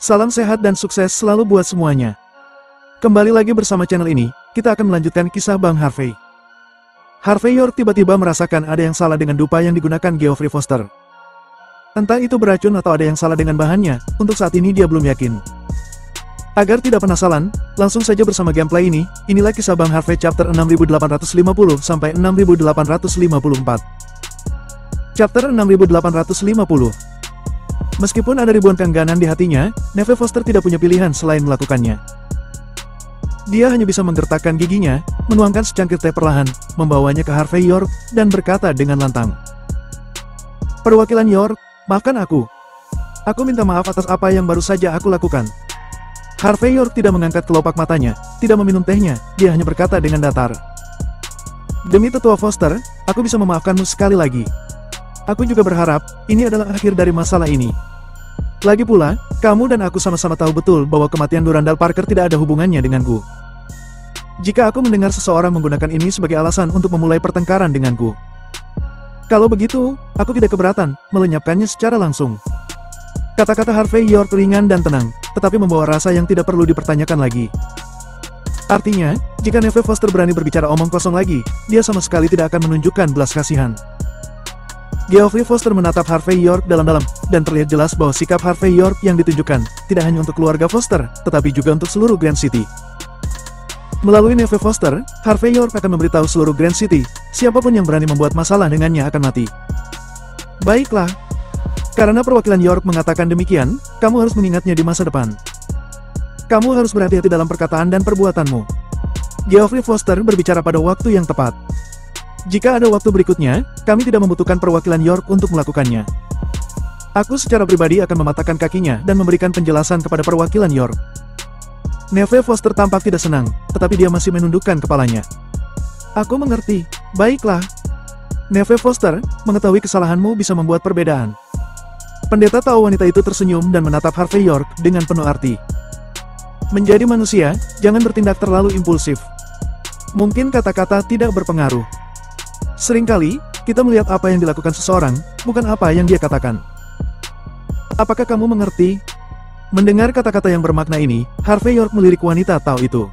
Salam sehat dan sukses selalu buat semuanya. Kembali lagi bersama channel ini, kita akan melanjutkan kisah Bang Harvey. Harvey York tiba-tiba merasakan ada yang salah dengan dupa yang digunakan Geoffrey Foster. Entah itu beracun atau ada yang salah dengan bahannya, untuk saat ini dia belum yakin. Agar tidak penasaran, langsung saja bersama gameplay ini, inilah kisah Bang Harvey chapter 6850 sampai 6854. Chapter 6850. Meskipun ada ribuan keengganan di hatinya, Neve Foster tidak punya pilihan selain melakukannya. Dia hanya bisa menggertakkan giginya, menuangkan secangkir teh perlahan, membawanya ke Harvey York, dan berkata dengan lantang. Perwakilan York, maafkan aku. Aku minta maaf atas apa yang baru saja aku lakukan. Harvey York tidak mengangkat kelopak matanya, tidak meminum tehnya, dia hanya berkata dengan datar. Demi tetua Foster, aku bisa memaafkanmu sekali lagi. Aku juga berharap, ini adalah akhir dari masalah ini. Lagi pula, kamu dan aku sama-sama tahu betul bahwa kematian Durandal Parker tidak ada hubungannya denganku. Jika aku mendengar seseorang menggunakan ini sebagai alasan untuk memulai pertengkaran denganku. Kalau begitu, aku tidak keberatan, melenyapkannya secara langsung. Kata-kata Harvey York ringan dan tenang, tetapi membawa rasa yang tidak perlu dipertanyakan lagi. Artinya, jika Neve Foster berani berbicara omong kosong lagi, dia sama sekali tidak akan menunjukkan belas kasihan. Geoffrey Foster menatap Harvey York dalam-dalam, dan terlihat jelas bahwa sikap Harvey York yang ditunjukkan, tidak hanya untuk keluarga Foster, tetapi juga untuk seluruh Grand City. Melalui Neve Foster, Harvey York akan memberitahu seluruh Grand City, siapapun yang berani membuat masalah dengannya akan mati. Baiklah. Karena perwakilan York mengatakan demikian, kamu harus mengingatnya di masa depan. Kamu harus berhati-hati dalam perkataan dan perbuatanmu. Geoffrey Foster berbicara pada waktu yang tepat. Jika ada waktu berikutnya, kami tidak membutuhkan perwakilan York untuk melakukannya. Aku secara pribadi akan mematahkan kakinya dan memberikan penjelasan kepada perwakilan York. Neve Foster tampak tidak senang, tetapi dia masih menundukkan kepalanya. Aku mengerti. Baiklah. Neve Foster, mengetahui kesalahanmu bisa membuat perbedaan. Pendeta tahu wanita itu tersenyum dan menatap Harvey York dengan penuh arti. Menjadi manusia, jangan bertindak terlalu impulsif. Mungkin kata-kata tidak berpengaruh. Seringkali, kita melihat apa yang dilakukan seseorang, bukan apa yang dia katakan. Apakah kamu mengerti? Mendengar kata-kata yang bermakna ini, Harvey York melirik wanita Tao itu.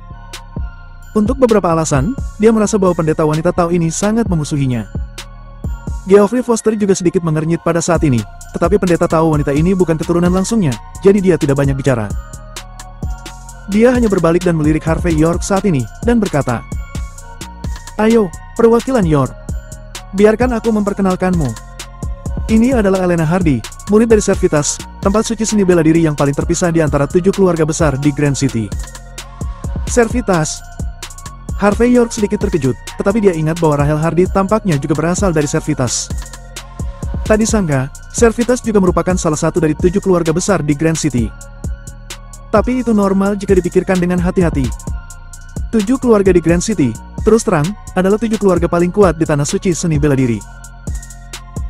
Untuk beberapa alasan, dia merasa bahwa pendeta wanita Tao ini sangat memusuhinya. Geoffrey Foster juga sedikit mengernyit pada saat ini, tetapi pendeta Tao wanita ini bukan keturunan langsungnya, jadi dia tidak banyak bicara. Dia hanya berbalik dan melirik Harvey York saat ini, dan berkata, Ayo, perwakilan York. Biarkan aku memperkenalkanmu. Ini adalah Elena Hardy, murid dari Servitas, tempat suci seni bela diri yang paling terpisah di antara 7 keluarga besar di Grand City. Servitas. Harvey York sedikit terkejut, tetapi dia ingat bahwa Rahel Hardy tampaknya juga berasal dari Servitas. Tak disangka, Servitas juga merupakan salah satu dari 7 keluarga besar di Grand City. Tapi itu normal jika dipikirkan dengan hati-hati. 7 keluarga di Grand City, terus terang, adalah 7 keluarga paling kuat di tanah suci seni bela diri.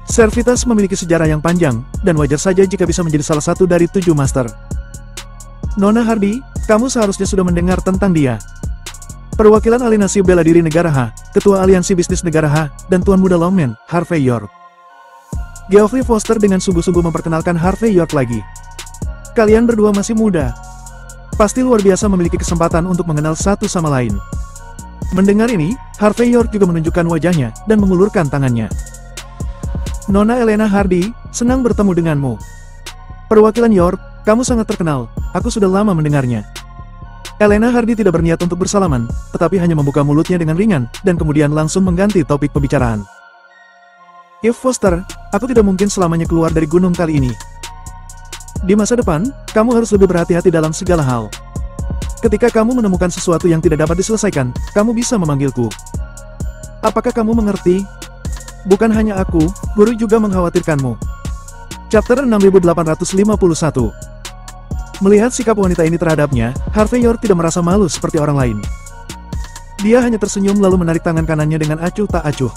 Servitas memiliki sejarah yang panjang, dan wajar saja jika bisa menjadi salah satu dari 7 master. Nona Hardy, kamu seharusnya sudah mendengar tentang dia. Perwakilan Aliansi Bela Diri Negara H, Ketua Aliansi Bisnis Negara H, dan Tuan Muda Longman, Harvey York. Geoffrey Foster dengan sungguh-sungguh memperkenalkan Harvey York lagi. Kalian berdua masih muda. Pasti luar biasa memiliki kesempatan untuk mengenal satu sama lain. Mendengar ini, Harvey York juga menunjukkan wajahnya, dan mengulurkan tangannya. Nona Elena Hardy, senang bertemu denganmu. Perwakilan York, kamu sangat terkenal, aku sudah lama mendengarnya. Elena Hardy tidak berniat untuk bersalaman, tetapi hanya membuka mulutnya dengan ringan, dan kemudian langsung mengganti topik pembicaraan. Eve Foster, aku tidak mungkin selamanya keluar dari gunung kali ini. Di masa depan, kamu harus lebih berhati-hati dalam segala hal. Ketika kamu menemukan sesuatu yang tidak dapat diselesaikan, kamu bisa memanggilku. Apakah kamu mengerti? Bukan hanya aku, guru juga mengkhawatirkanmu. Chapter 6851. Melihat sikap wanita ini terhadapnya, Harvey York tidak merasa malu seperti orang lain. Dia hanya tersenyum lalu menarik tangan kanannya dengan acuh tak acuh.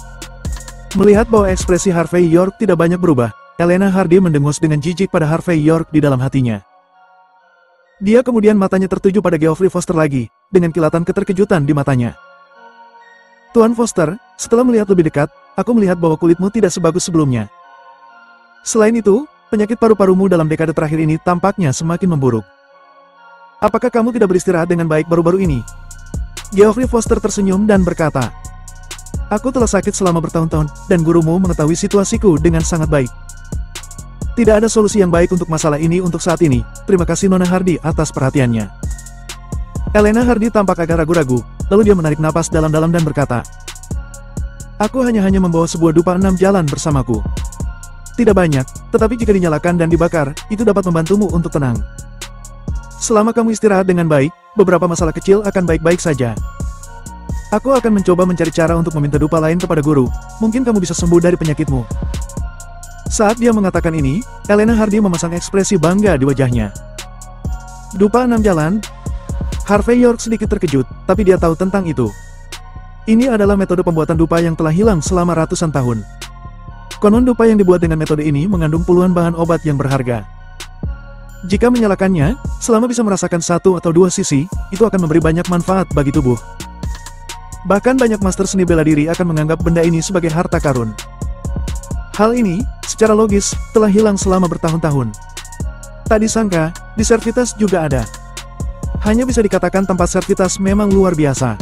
Melihat bahwa ekspresi Harvey York tidak banyak berubah, Elena Hardy mendengus dengan jijik pada Harvey York di dalam hatinya. Dia kemudian matanya tertuju pada Geoffrey Foster lagi, dengan kilatan keterkejutan di matanya. Tuan Foster, setelah melihat lebih dekat, aku melihat bahwa kulitmu tidak sebagus sebelumnya. Selain itu, penyakit paru-parumu dalam dekade terakhir ini tampaknya semakin memburuk. Apakah kamu tidak beristirahat dengan baik baru-baru ini? Geoffrey Foster tersenyum dan berkata, aku telah sakit selama bertahun-tahun, dan gurumu mengetahui situasiku dengan sangat baik. Tidak ada solusi yang baik untuk masalah ini untuk saat ini. Terima kasih Nona Hardy atas perhatiannya. Elena Hardy tampak agak ragu-ragu, lalu dia menarik napas dalam-dalam dan berkata, aku hanya membawa sebuah dupa 6 jalan bersamaku. Tidak banyak, tetapi jika dinyalakan dan dibakar, itu dapat membantumu untuk tenang. Selama kamu istirahat dengan baik, beberapa masalah kecil akan baik-baik saja. Aku akan mencoba mencari cara untuk meminta dupa lain kepada guru. Mungkin kamu bisa sembuh dari penyakitmu. Saat dia mengatakan ini, Elena Hardy memasang ekspresi bangga di wajahnya. Dupa 6 jalan? Harvey York sedikit terkejut, tapi dia tahu tentang itu. Ini adalah metode pembuatan dupa yang telah hilang selama ratusan tahun. Konon dupa yang dibuat dengan metode ini mengandung puluhan bahan obat yang berharga. Jika menyalakannya, selama bisa merasakan satu atau dua sisi, itu akan memberi banyak manfaat bagi tubuh. Bahkan banyak master seni bela diri akan menganggap benda ini sebagai harta karun. Hal ini, secara logis, telah hilang selama bertahun-tahun. Tak disangka, di Servitas juga ada. Hanya bisa dikatakan tempat Servitas memang luar biasa.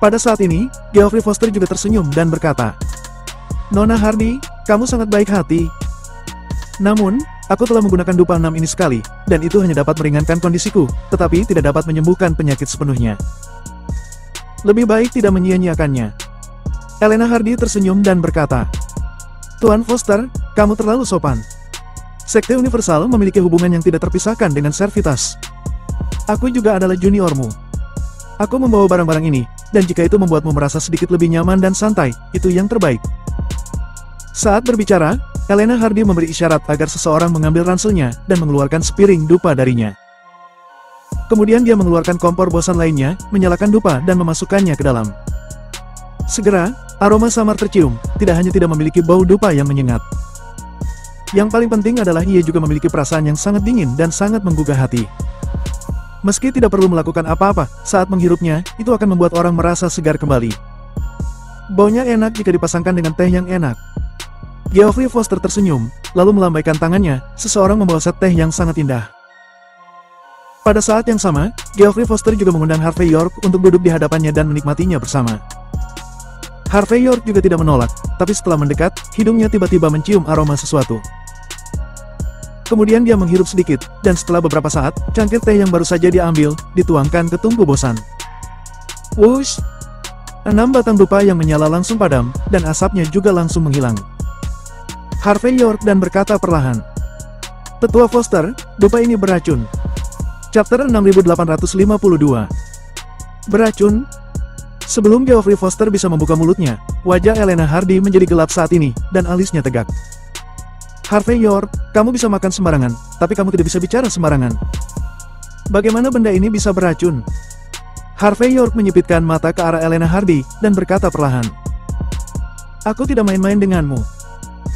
Pada saat ini, Geoffrey Foster juga tersenyum dan berkata, Nona Hardy, kamu sangat baik hati. Namun, aku telah menggunakan dupa 6 ini sekali, dan itu hanya dapat meringankan kondisiku, tetapi tidak dapat menyembuhkan penyakit sepenuhnya. Lebih baik tidak menyia-nyiakannya. Elena Hardy tersenyum dan berkata, Tuan Foster, kamu terlalu sopan. Sekte Universal memiliki hubungan yang tidak terpisahkan dengan Servitas. Aku juga adalah juniormu. Aku membawa barang-barang ini, dan jika itu membuatmu merasa sedikit lebih nyaman dan santai, itu yang terbaik. Saat berbicara, Elena Hardy memberi isyarat agar seseorang mengambil ranselnya dan mengeluarkan sepiring dupa darinya. Kemudian dia mengeluarkan kompor bosan lainnya, menyalakan dupa dan memasukkannya ke dalam. Segera, aroma samar tercium, tidak hanya tidak memiliki bau dupa yang menyengat. Yang paling penting adalah ia juga memiliki perasaan yang sangat dingin dan sangat menggugah hati. Meski tidak perlu melakukan apa-apa, saat menghirupnya, itu akan membuat orang merasa segar kembali. Baunya enak jika dipasangkan dengan teh yang enak. Geoffrey Foster tersenyum, lalu melambaikan tangannya, seseorang membawa set teh yang sangat indah. Pada saat yang sama, Geoffrey Foster juga mengundang Harvey York untuk duduk di hadapannya dan menikmatinya bersama. Harvey York juga tidak menolak, tapi setelah mendekat, hidungnya tiba-tiba mencium aroma sesuatu. Kemudian dia menghirup sedikit, dan setelah beberapa saat, cangkir teh yang baru saja dia ambil, dituangkan ke tungku bosan. Wush! 6 batang dupa yang menyala langsung padam, dan asapnya juga langsung menghilang. Harvey York dan berkata perlahan, Tetua Foster, dupa ini beracun. Chapter 6852. Beracun? Sebelum Geoffrey Foster bisa membuka mulutnya, wajah Elena Hardy menjadi gelap saat ini, dan alisnya tegak. Harvey York, kamu bisa makan sembarangan, tapi kamu tidak bisa bicara sembarangan. Bagaimana benda ini bisa beracun? Harvey York menyipitkan mata ke arah Elena Hardy, dan berkata perlahan. Aku tidak main-main denganmu.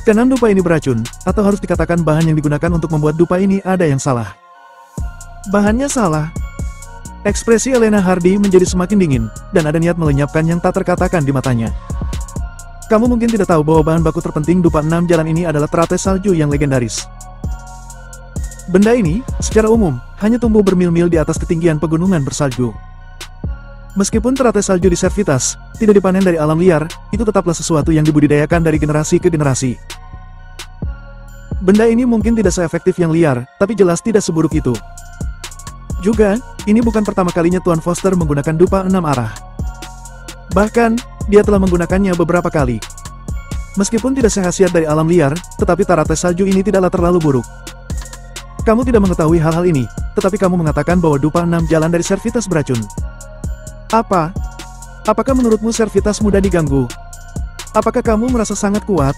Keenam dupa ini beracun, atau harus dikatakan bahan yang digunakan untuk membuat dupa ini ada yang salah. Bahannya salah. Ekspresi Elena Hardy menjadi semakin dingin, dan ada niat melenyapkan yang tak terkatakan di matanya. Kamu mungkin tidak tahu bahwa bahan baku terpenting dupa 6 jalan ini adalah teratai salju yang legendaris. Benda ini, secara umum, hanya tumbuh bermil-mil di atas ketinggian pegunungan bersalju. Meskipun teratai salju di Servitas tidak dipanen dari alam liar, itu tetaplah sesuatu yang dibudidayakan dari generasi ke generasi. Benda ini mungkin tidak seefektif yang liar, tapi jelas tidak seburuk itu. Juga, ini bukan pertama kalinya Tuan Foster menggunakan dupa 6 arah. Bahkan, dia telah menggunakannya beberapa kali. Meskipun tidak sehasiat dari alam liar, tetapi teratai salju ini tidaklah terlalu buruk. Kamu tidak mengetahui hal-hal ini, tetapi kamu mengatakan bahwa dupa 6 jalan dari Servitas beracun. Apa? Apakah menurutmu Servitas mudah diganggu? Apakah kamu merasa sangat kuat?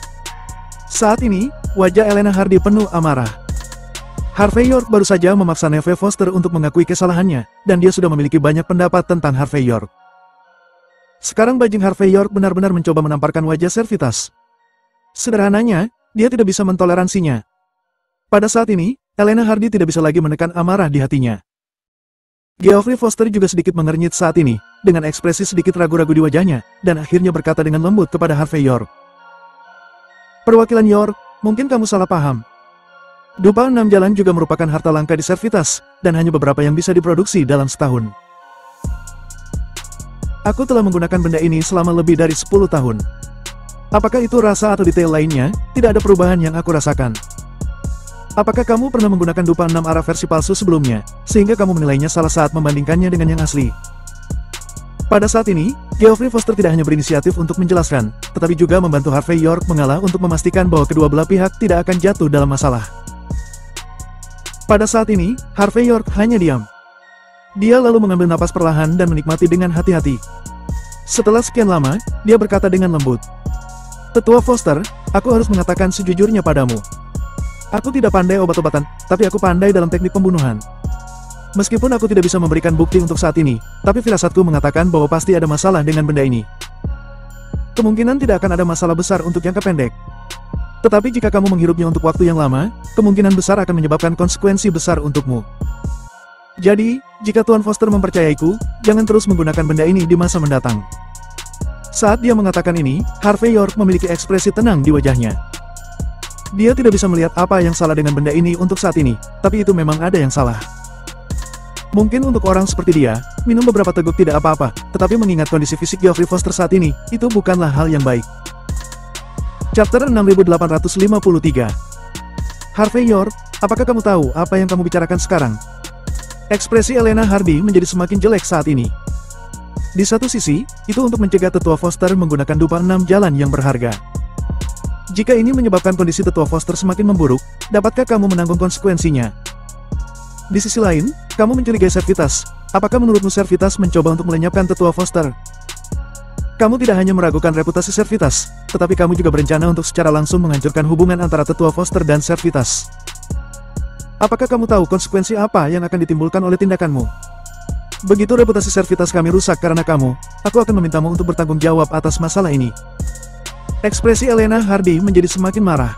Saat ini, wajah Elena Hardy penuh amarah. Harvey York baru saja memaksa Neve Foster untuk mengakui kesalahannya, dan dia sudah memiliki banyak pendapat tentang Harvey York. Sekarang bajing Harvey York benar-benar mencoba menamparkan wajah Servitas. Sederhananya, dia tidak bisa mentoleransinya. Pada saat ini, Elena Hardy tidak bisa lagi menekan amarah di hatinya. Geoffrey Foster juga sedikit mengernyit saat ini, dengan ekspresi sedikit ragu-ragu di wajahnya, dan akhirnya berkata dengan lembut kepada Harvey York. Perwakilan York, mungkin kamu salah paham. Dupa 6 jalan juga merupakan harta langka di Servitas, dan hanya beberapa yang bisa diproduksi dalam setahun. Aku telah menggunakan benda ini selama lebih dari 10 tahun. Apakah itu rasa atau detail lainnya? Tidak ada perubahan yang aku rasakan. Apakah kamu pernah menggunakan dupa 6 arah versi palsu sebelumnya, sehingga kamu menilainya salah saat membandingkannya dengan yang asli? Pada saat ini, Geoffrey Foster tidak hanya berinisiatif untuk menjelaskan, tetapi juga membantu Harvey York mengalah untuk memastikan bahwa kedua belah pihak tidak akan jatuh dalam masalah. Pada saat ini, Harvey York hanya diam. Dia lalu mengambil napas perlahan dan menikmati dengan hati-hati. Setelah sekian lama, dia berkata dengan lembut, "Tetua Foster, aku harus mengatakan sejujurnya padamu. Aku tidak pandai obat-obatan, tapi aku pandai dalam teknik pembunuhan. Meskipun aku tidak bisa memberikan bukti untuk saat ini, tapi firasatku mengatakan bahwa pasti ada masalah dengan benda ini. Kemungkinan tidak akan ada masalah besar untuk jangka pendek. Tetapi jika kamu menghirupnya untuk waktu yang lama, kemungkinan besar akan menyebabkan konsekuensi besar untukmu. Jadi, jika Tuan Foster mempercayaiku, jangan terus menggunakan benda ini di masa mendatang." Saat dia mengatakan ini, Harvey York memiliki ekspresi tenang di wajahnya. Dia tidak bisa melihat apa yang salah dengan benda ini untuk saat ini, tapi itu memang ada yang salah. Mungkin untuk orang seperti dia, minum beberapa teguk tidak apa-apa, tetapi mengingat kondisi fisik Geoffrey Foster saat ini, itu bukanlah hal yang baik. Chapter 6853. Harvey York, apakah kamu tahu apa yang kamu bicarakan sekarang? Ekspresi Elena Hardy menjadi semakin jelek saat ini. Di satu sisi, itu untuk mencegah Tetua Foster menggunakan dupa 6 jalan yang berharga. Jika ini menyebabkan kondisi Tetua Foster semakin memburuk, dapatkah kamu menanggung konsekuensinya? Di sisi lain, kamu mencurigai Servitas. Apakah menurutmu Servitas mencoba untuk melenyapkan Tetua Foster? Kamu tidak hanya meragukan reputasi Servitas, tetapi kamu juga berencana untuk secara langsung menghancurkan hubungan antara Tetua Foster dan Servitas. Apakah kamu tahu konsekuensi apa yang akan ditimbulkan oleh tindakanmu? Begitu reputasi Servitas kami rusak karena kamu, aku akan memintamu untuk bertanggung jawab atas masalah ini. Ekspresi Elena Hardy menjadi semakin marah.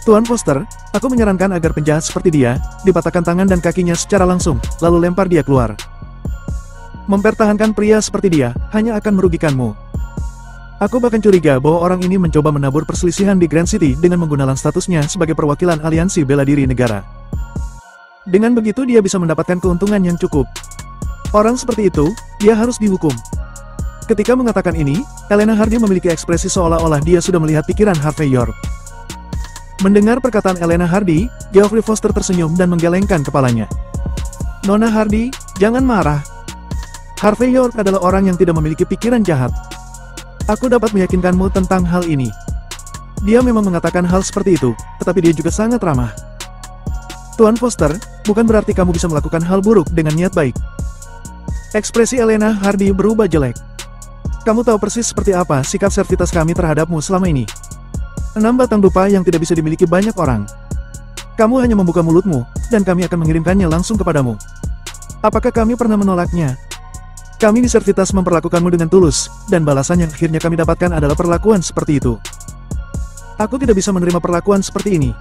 Tuan Foster, aku menyarankan agar penjahat seperti dia, dipatahkan tangan dan kakinya secara langsung, lalu lempar dia keluar. Mempertahankan pria seperti dia, hanya akan merugikanmu. Aku bahkan curiga bahwa orang ini mencoba menabur perselisihan di Grand City dengan menggunakan statusnya sebagai perwakilan aliansi bela diri negara. Dengan begitu dia bisa mendapatkan keuntungan yang cukup. Orang seperti itu, dia harus dihukum. Ketika mengatakan ini, Elena Hardy memiliki ekspresi seolah-olah dia sudah melihat pikiran Harvey York. Mendengar perkataan Elena Hardy, Geoffrey Foster tersenyum dan menggelengkan kepalanya. "Nona Hardy, jangan marah. Harvey York adalah orang yang tidak memiliki pikiran jahat. Aku dapat meyakinkanmu tentang hal ini. Dia memang mengatakan hal seperti itu, tetapi dia juga sangat ramah. Tuan Foster, bukan berarti kamu bisa melakukan hal buruk dengan niat baik." Ekspresi Elena Hardy berubah jelek. "Kamu tahu persis seperti apa sikap Servitas kami terhadapmu selama ini. 6 batang dupa yang tidak bisa dimiliki banyak orang. Kamu hanya membuka mulutmu, dan kami akan mengirimkannya langsung kepadamu. Apakah kami pernah menolaknya? Kami di Servitas memperlakukanmu dengan tulus, dan balasan yang akhirnya kami dapatkan adalah perlakuan seperti itu. Aku tidak bisa menerima perlakuan seperti ini.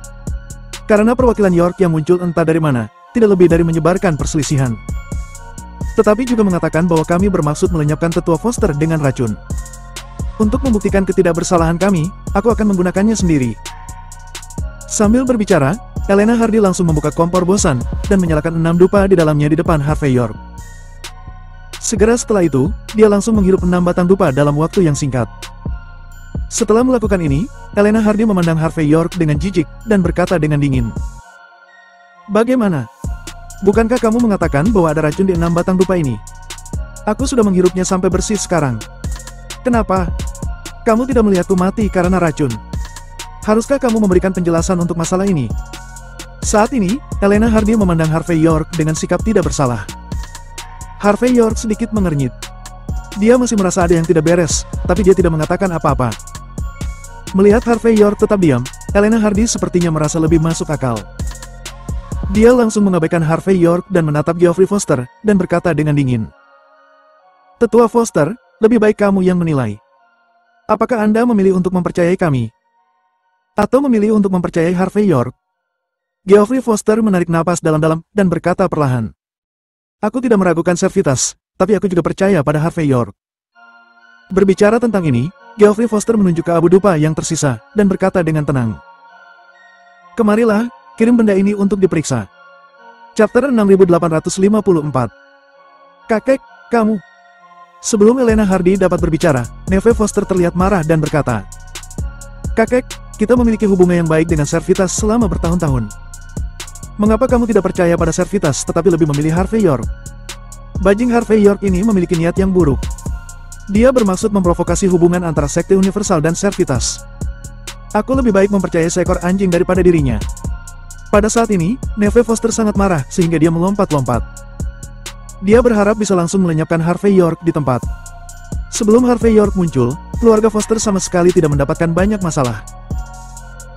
Karena perwakilan York yang muncul entah dari mana, tidak lebih dari menyebarkan perselisihan. Tetapi juga mengatakan bahwa kami bermaksud melenyapkan Tetua Foster dengan racun. Untuk membuktikan ketidakbersalahan kami, aku akan menggunakannya sendiri." Sambil berbicara, Elena Hardy langsung membuka kompor bosan, dan menyalakan 6 dupa di dalamnya di depan Harvey York. Segera setelah itu, dia langsung menghirup 6 batang dupa dalam waktu yang singkat. Setelah melakukan ini, Elena Hardy memandang Harvey York dengan jijik, dan berkata dengan dingin, "Bagaimana? Bukankah kamu mengatakan bahwa ada racun di 6 batang dupa ini? Aku sudah menghirupnya sampai bersih sekarang. Kenapa? Kamu tidak melihatku mati karena racun. Haruskah kamu memberikan penjelasan untuk masalah ini?" Saat ini, Elena Hardy memandang Harvey York dengan sikap tidak bersalah. Harvey York sedikit mengernyit. Dia masih merasa ada yang tidak beres, tapi dia tidak mengatakan apa-apa. Melihat Harvey York tetap diam, Elena Hardy sepertinya merasa lebih masuk akal. Dia langsung mengabaikan Harvey York dan menatap Geoffrey Foster, dan berkata dengan dingin, "Tetua Foster, lebih baik kamu yang menilai. Apakah Anda memilih untuk mempercayai kami? Atau memilih untuk mempercayai Harvey York?" Geoffrey Foster menarik napas dalam-dalam, dan berkata perlahan, "Aku tidak meragukan Servitas, tapi aku juga percaya pada Harvey York." Berbicara tentang ini, Geoffrey Foster menunjuk ke abu dupa yang tersisa, dan berkata dengan tenang, "Kemarilah, kirim benda ini untuk diperiksa. Chapter 6854. Kakek, kamu. Sebelum Elena Hardy dapat berbicara, Neve Foster terlihat marah dan berkata, "Kakek, kita memiliki hubungan yang baik dengan Servitas selama bertahun-tahun. Mengapa kamu tidak percaya pada Servitas tetapi lebih memilih Harvey York?" Bajing Harvey York ini memiliki niat yang buruk. Dia bermaksud memprovokasi hubungan antara Sekte Universal dan Servitas. Aku lebih baik mempercayai seekor anjing daripada dirinya. Pada saat ini, Neve Foster sangat marah sehingga dia melompat-lompat. Dia berharap bisa langsung melenyapkan Harvey York di tempat. Sebelum Harvey York muncul, keluarga Foster sama sekali tidak mendapatkan banyak masalah.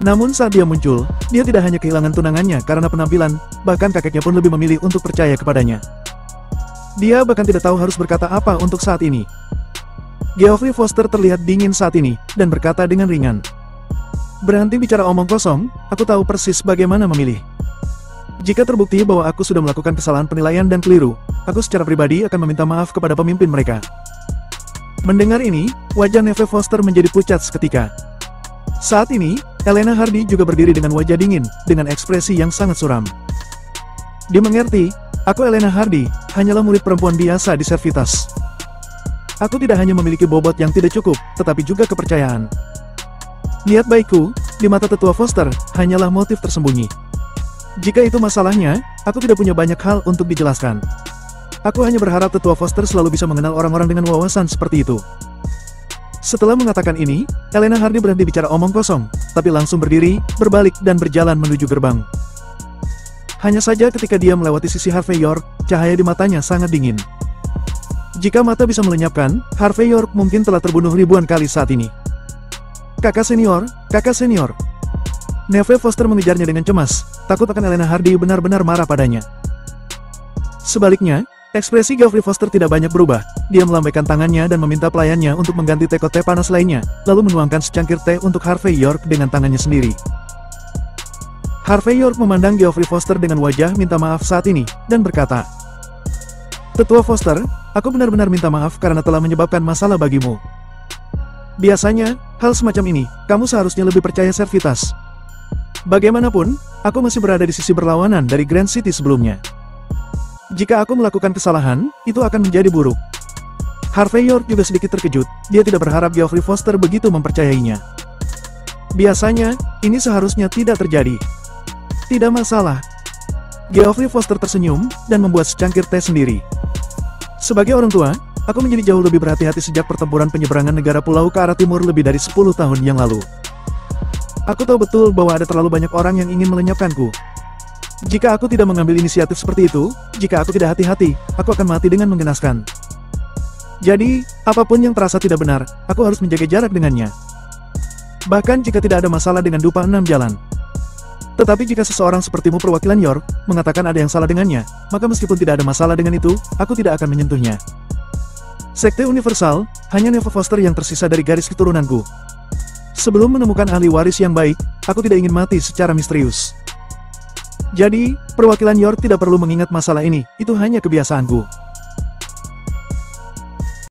Namun saat dia muncul, dia tidak hanya kehilangan tunangannya karena penampilan, bahkan kakeknya pun lebih memilih untuk percaya kepadanya. Dia bahkan tidak tahu harus berkata apa untuk saat ini. Geoffrey Foster terlihat dingin saat ini, dan berkata dengan ringan, "Berhenti bicara omong kosong, aku tahu persis bagaimana memilih. Jika terbukti bahwa aku sudah melakukan kesalahan penilaian dan keliru, aku secara pribadi akan meminta maaf kepada pemimpin mereka." Mendengar ini, wajah Neve Foster menjadi pucat seketika. Saat ini, Elena Hardy juga berdiri dengan wajah dingin, dengan ekspresi yang sangat suram. "Dimengerti, aku Elena Hardy, hanyalah murid perempuan biasa di Servitas. Aku tidak hanya memiliki bobot yang tidak cukup, tetapi juga kepercayaan. Niat baikku, di mata tetua Foster, hanyalah motif tersembunyi. Jika itu masalahnya, aku tidak punya banyak hal untuk dijelaskan. Aku hanya berharap tetua Foster selalu bisa mengenal orang-orang dengan wawasan seperti itu." Setelah mengatakan ini, Elena Hardy berhenti bicara omong kosong, tapi langsung berdiri, berbalik dan berjalan menuju gerbang. Hanya saja ketika dia melewati sisi Harvey York, cahaya di matanya sangat dingin. Jika mata bisa melenyapkan, Harvey York mungkin telah terbunuh ribuan kali saat ini. Kakak senior, kakak senior." Neve Foster mengejarnya dengan cemas, takut akan Elena Hardy benar-benar marah padanya. Sebaliknya, ekspresi Geoffrey Foster tidak banyak berubah. Dia melambaikan tangannya dan meminta pelayannya untuk mengganti teko teh panas lainnya, lalu menuangkan secangkir teh untuk Harvey York dengan tangannya sendiri. Harvey York memandang Geoffrey Foster dengan wajah minta maaf saat ini, dan berkata, "Tetua Foster, aku benar-benar minta maaf karena telah menyebabkan masalah bagimu. Biasanya, hal semacam ini, kamu seharusnya lebih percaya Servitas. Bagaimanapun, aku masih berada di sisi berlawanan dari Grand City sebelumnya. Jika aku melakukan kesalahan, itu akan menjadi buruk." Harvey York juga sedikit terkejut, dia tidak berharap Geoffrey Foster begitu mempercayainya. Biasanya, ini seharusnya tidak terjadi. "Tidak masalah." Geoffrey Foster tersenyum, dan membuat secangkir teh sendiri. "Sebagai orang tua, aku menjadi jauh lebih berhati-hati sejak pertempuran penyeberangan negara pulau ke arah timur lebih dari 10 tahun yang lalu. Aku tahu betul bahwa ada terlalu banyak orang yang ingin melenyapkanku. Jika aku tidak mengambil inisiatif seperti itu, jika aku tidak hati-hati, aku akan mati dengan menggenaskan. Jadi, apapun yang terasa tidak benar, aku harus menjaga jarak dengannya. Bahkan jika tidak ada masalah dengan dupa 6 jalan. Tetapi jika seseorang sepertimu perwakilan York, mengatakan ada yang salah dengannya, maka meskipun tidak ada masalah dengan itu, aku tidak akan menyentuhnya. Sekte Universal, hanya Neve Foster yang tersisa dari garis keturunanku. Sebelum menemukan ahli waris yang baik, aku tidak ingin mati secara misterius. Jadi, perwakilan York tidak perlu mengingat masalah ini, itu hanya kebiasaanku."